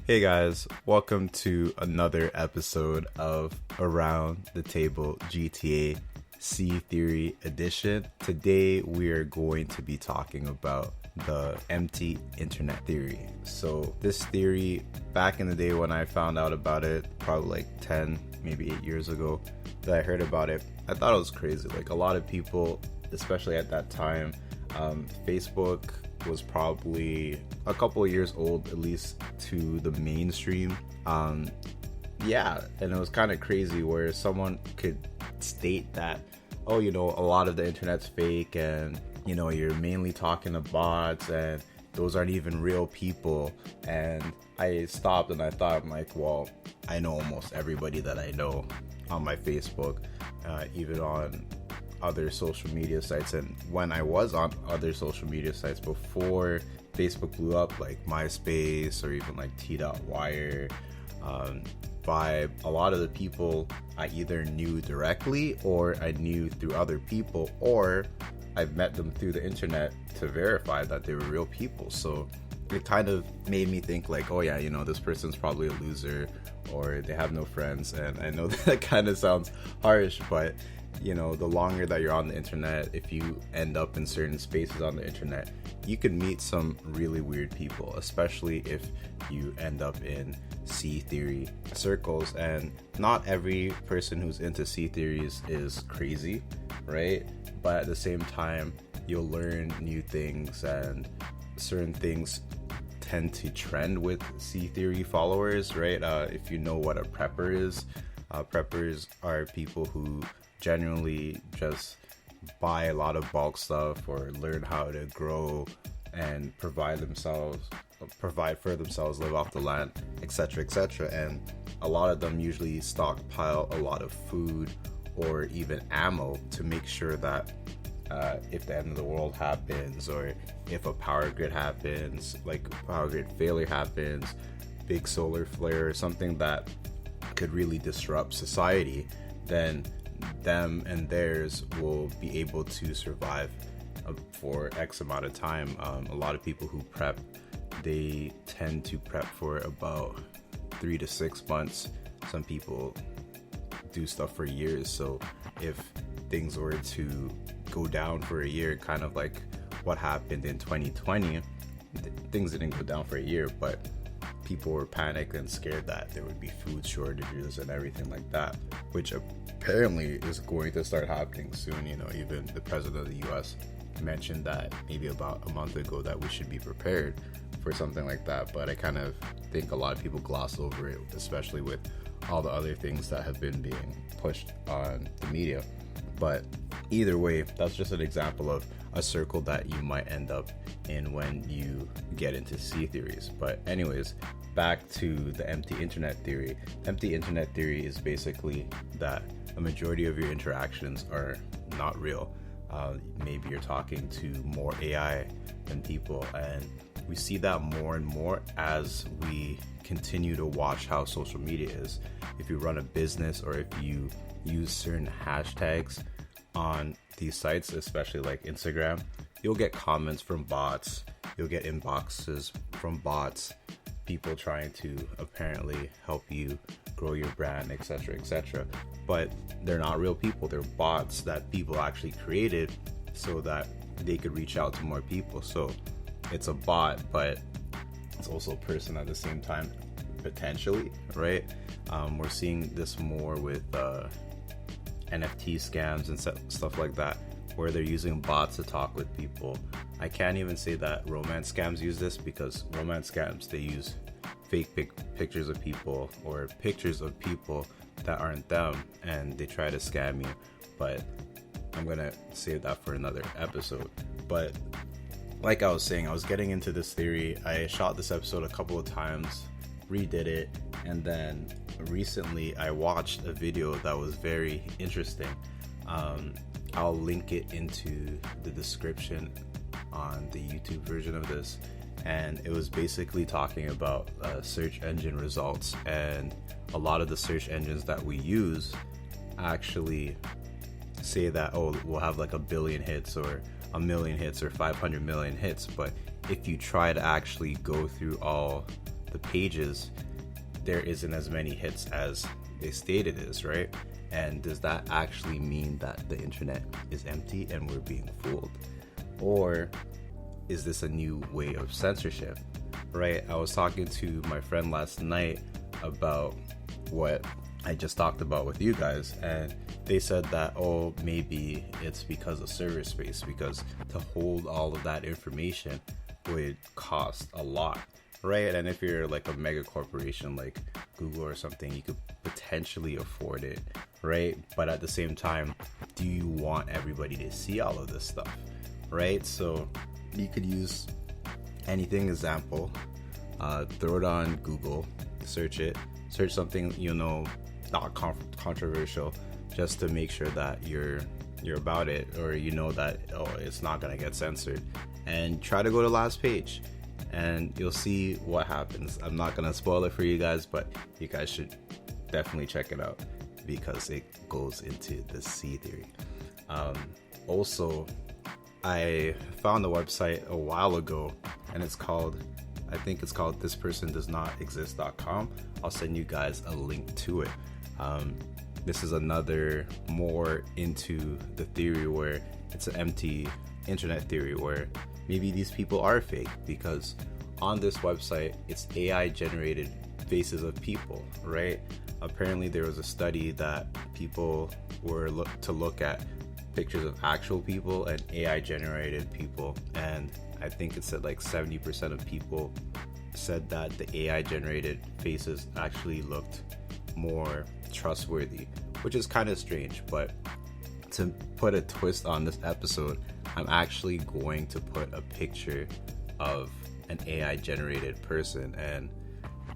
Hey guys, welcome to another episode of Around the Table GTA C Theory Edition. Today we are going to be talking about the empty internet theory. So this theory, back in the day when I found out about it, probably like 10, maybe 8 years ago that I heard about it, I thought it was crazy. Like a lot of people, especially at that time, Facebook was probably a couple of years old, at least to the mainstream. And it was kind of crazy where someone could state that, oh, a lot of the internet's fake and, you're mainly talking to bots and those aren't even real people. And I stopped and I thought, I'm like, well, I know almost everybody that I know on my Facebook, even on other social media sites. And when I was on other social media sites before Facebook blew up, like MySpace or even like T.Wire, Vibe, a lot of the people I either knew directly or I knew through other people, or I've met them through the internet to verify that they were real people. So it kind of made me think like, oh yeah, this person's probably a loser or they have no friends. And I know that kind of sounds harsh, but the longer that you're on the internet, if you end up in certain spaces on the internet, you can meet some really weird people, especially if you end up in C theory circles. And not every person who's into C theories is crazy, right? But at the same time, you'll learn new things, and certain things tend to trend with C theory followers, right? If you know what a prepper is, preppers are people who generally just buy a lot of bulk stuff or learn how to grow and provide for themselves, live off the land, etc., etc. And a lot of them usually stockpile a lot of food or even ammo to make sure that if the end of the world happens, or if a power grid happens, like power grid failure happens, big solar flare, something that could really disrupt society, then them and theirs will be able to survive for X amount of time. A lot of people who prep, they tend to prep for about 3 to 6 months. Some people do stuff for years. So if things were to go down for a year, kind of like what happened in 2020, things didn't go down for a year, but people were panicked and scared that there would be food shortages and everything like that, which apparently is going to start happening soon. Even the president of the US mentioned that maybe about a month ago that we should be prepared for something like that. But I kind of think a lot of people gloss over it, especially with all the other things that have been being pushed on the media. But either way, that's just an example of a circle that you might end up in when you get into C theories. But anyways, back to the empty internet theory. Empty internet theory is basically that a majority of your interactions are not real. Maybe you're talking to more AI than people, and we see that more and more as we continue to watch how social media is. If you run a business or if you use certain hashtags on these sites, especially like Instagram, you'll get comments from bots, you'll get inboxes from bots, people trying to apparently help you grow your brand, etc., etc. But they're not real people. They're bots that people actually created so that they could reach out to more people. So it's a bot, but it's also a person at the same time, potentially, right? We're seeing this more with NFT scams and stuff like that, where they're using bots to talk with people. I can't even say that romance scams use this, because romance scams, they use fake pictures of people or pictures of people that aren't them, and they try to scam you. But I'm gonna save that for another episode. But like I was saying, I was getting into this theory. I shot this episode a couple of times, redid it, and then recently I watched a video that was very interesting. I'll link it into the description on the YouTube version of this, and it was basically talking about search engine results. And a lot of the search engines that we use actually say that, oh, we'll have like 1 billion hits or 1 million hits or 500 million hits. But if you try to actually go through all the pages, there isn't as many hits as they state it is, right? And does that actually mean that the internet is empty and we're being fooled? Or is this a new way of censorship, right? I was talking to my friend last night about what I just talked about with you guys, and they said that, oh, maybe it's because of server space, because to hold all of that information would cost a lot, right? And if you're like a mega corporation like Google or something, you could potentially afford it, right? But at the same time, do you want everybody to see all of this stuff, right? So you could use anything example, throw it on Google, search something, not controversial, just to make sure that you're about it, or that it's not gonna get censored, and try to go to last page and you'll see what happens. I'm not gonna spoil it for you guys, but you guys should definitely check it out because it goes into the C theory. Also, I found a website a while ago, and I think it's called thispersondoesnotexist.com. I'll send you guys a link to it. This is another more into the theory where it's an empty internet theory where maybe these people are fake, because on this website it's AI generated faces of people, right? Apparently there was a study that people were to look at pictures of actual people and AI generated people, and I think it said like 70% of people said that the AI generated faces actually looked more trustworthy, which is kind of strange. But to put a twist on this episode, I'm actually going to put a picture of an AI generated person, and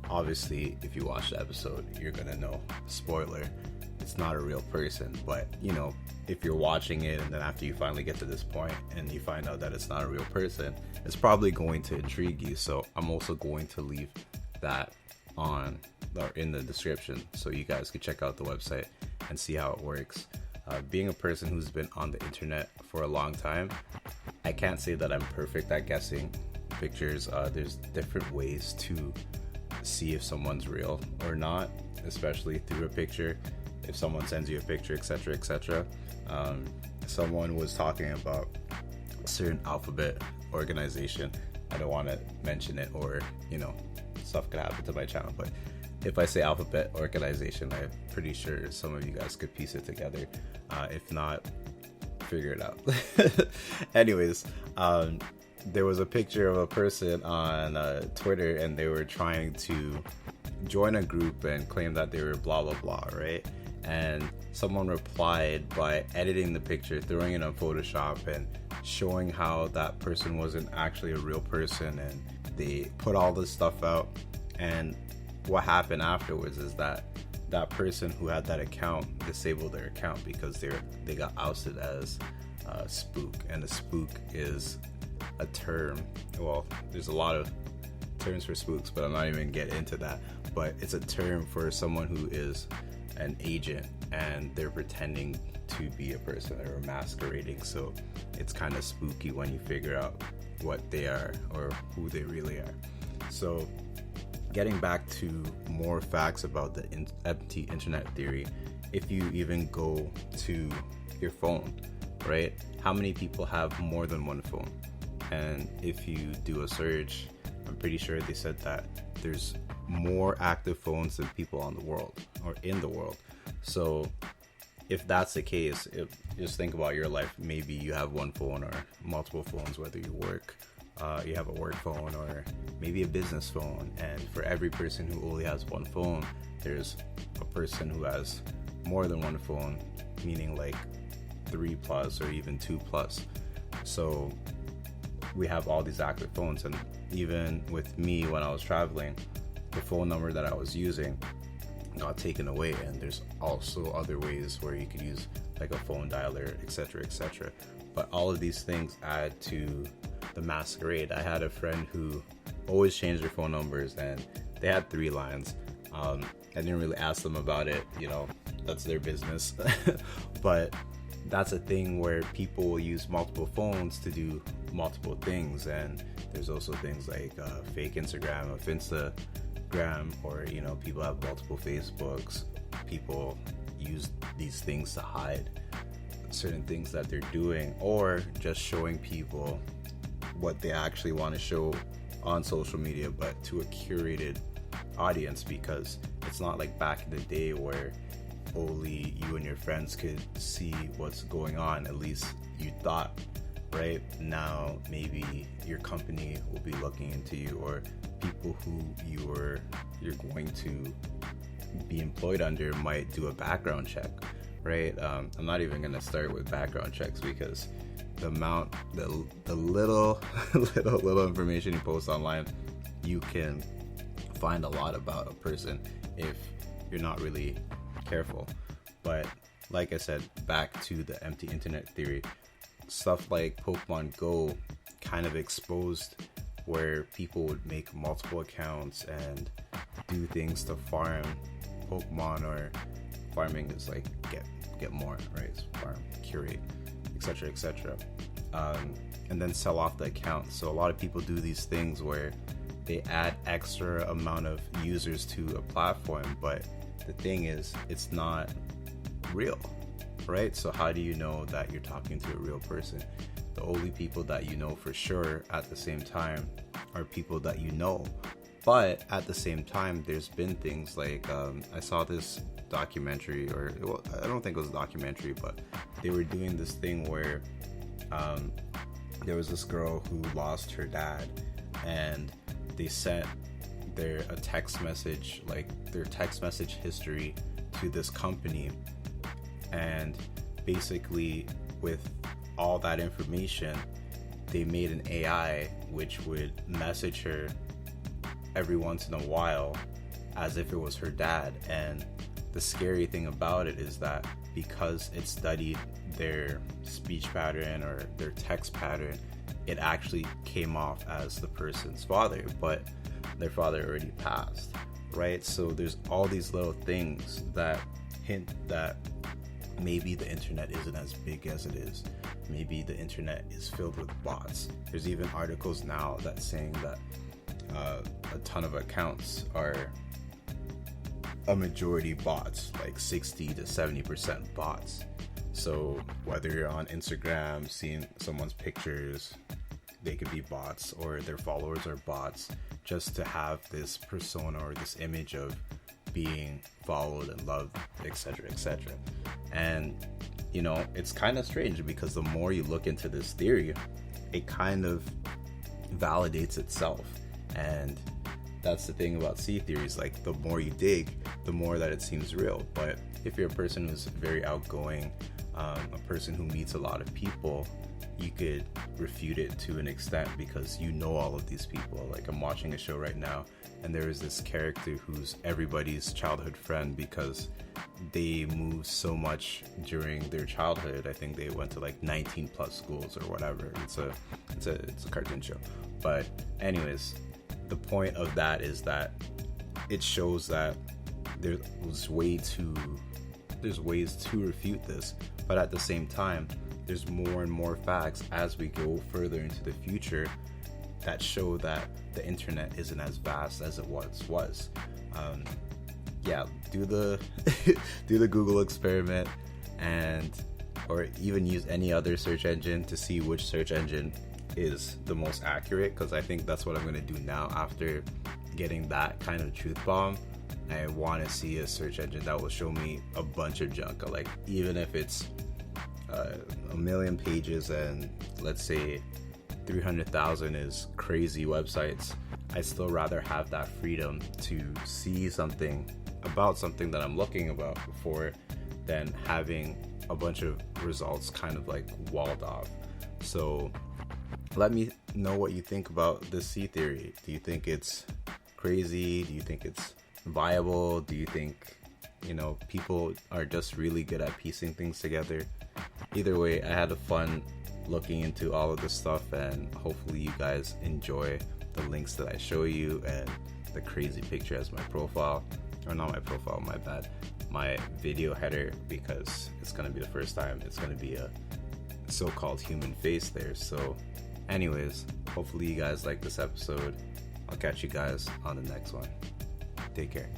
obviously if you watch the episode you're gonna know, spoiler, it's not a real person. But if you're watching it and then after you finally get to this point and you find out that it's not a real person, it's probably going to intrigue you. So I'm also going to leave that on or in the description so you guys can check out the website and see how it works. Being a person who's been on the internet for a long time, I can't say that I'm perfect at guessing pictures. There's different ways to see if someone's real or not, especially through a picture. If someone sends you a picture, etc., etc. Someone was talking about a certain alphabet organization. I don't want to mention it, or stuff could happen to my channel, but if I say alphabet organization, I'm pretty sure some of you guys could piece it together. If not, figure it out. Anyways, there was a picture of a person on Twitter, and they were trying to join a group and claim that they were blah blah blah, right? And someone replied by editing the picture, throwing it on Photoshop, and showing how that person wasn't actually a real person, and they put all this stuff out. And what happened afterwards is that that person who had that account disabled their account because they got ousted as a spook. And a spook is a term, well, there's a lot of terms for spooks, but I'm not even getting into that, but it's a term for someone who is an agent and they're pretending to be a person or masquerading. So it's kind of spooky when you figure out what they are or who they really are. So getting back to more facts about the empty internet theory, if you even go to your phone, right? How many people have more than one phone? And if you do a search, I'm pretty sure they said that there's more active phones than people on the world or in the world. So if that's the case, just think about your life. Maybe you have one phone or multiple phones, whether you work, you have a work phone or maybe a business phone. And for every person who only has one phone, there's a person who has more than one phone, meaning like 3+ or even 2+. So we have all these active phones. And even with me, when I was traveling, the phone number that I was using got taken away. And there's also other ways where you could use like a phone dialer, etc., etc. But all of these things add to the masquerade. I had a friend who always changed their phone numbers, and they had 3 lines. I didn't really ask them about it, that's their business. But that's a thing where people will use multiple phones to do multiple things. And there's also things like fake Instagram of Instagram, or people have multiple Facebooks. People use these things to hide certain things that they're doing, or just showing people what they actually want to show on social media, but to a curated audience, because it's not like back in the day where only you and your friends could see what's going on. At least you thought, right? Now maybe your company will be looking into you, or people who you're going to be employed under might do a background check, right? I'm not even gonna start with background checks, because the little little information you post online, you can find a lot about a person if you're not really careful. But like I said, back to the empty internet theory, stuff like Pokemon Go kind of exposed where people would make multiple accounts and do things to farm Pokemon, or farming is like get more, right? It's farm, curate, etc., etc. And then sell off the account. So a lot of people do these things where they add extra amount of users to a platform, but the thing is, it's not real, right? So how do you know that you're talking to a real person? The only people that you know for sure at the same time are people that you know. But at the same time, there's been things like, I saw this documentary, or well, I don't think it was a documentary, but they were doing this thing where there was this girl who lost her dad, and they sent their text message history to this company, and basically with all that information, they made an AI which would message her every once in a while as if it was her dad. And the scary thing about it is that because it studied their speech pattern or their text pattern, it actually came off as the person's father, but their father already passed, right? So there's all these little things that hint that maybe the internet isn't as big as it is. Maybe the internet is filled with bots. There's even articles now that's saying that a ton of accounts are a majority bots, like 60 to 70% bots. So whether you're on Instagram seeing someone's pictures, they could be bots, or their followers are bots, just to have this persona or this image of being followed and loved, etc., etc. And it's kind of strange, because the more you look into this theory, it kind of validates itself. And that's the thing about C theories, like the more you dig, the more that it seems real. But if you're a person who's very outgoing, a person who meets a lot of people, you could refute it to an extent, because you know all of these people. Like, I'm watching a show right now, and there is this character who's everybody's childhood friend, because they moved so much during their childhood. I think they went to like 19 plus schools or whatever. It's a cartoon show. But anyways, the point of that is that it shows that there's ways to refute this, but at the same time, there's more and more facts as we go further into the future that show that the internet isn't as vast as it once was. Do the do the Google experiment, or even use any other search engine to see which search engine is the most accurate, because I think that's what I'm going to do now after getting that kind of truth bomb. I want to see a search engine that will show me a bunch of junk, like even if it's a million pages and let's say 300,000 is crazy websites. I still rather have that freedom to see something about something that I'm looking about for than having a bunch of results kind of like walled off. So let me know what you think about this C theory. Do you think it's crazy? Do you think it's viable? Do you think, people are just really good at piecing things together? Either way, I had a fun looking into all of this stuff, and hopefully you guys enjoy the links that I show you and the crazy picture as my profile. Or not my profile, my bad. my video header because it's gonna be the first time it's gonna be a so-called human face there. So anyways, hopefully you guys like this episode. I'll catch you guys on the next one. Take care.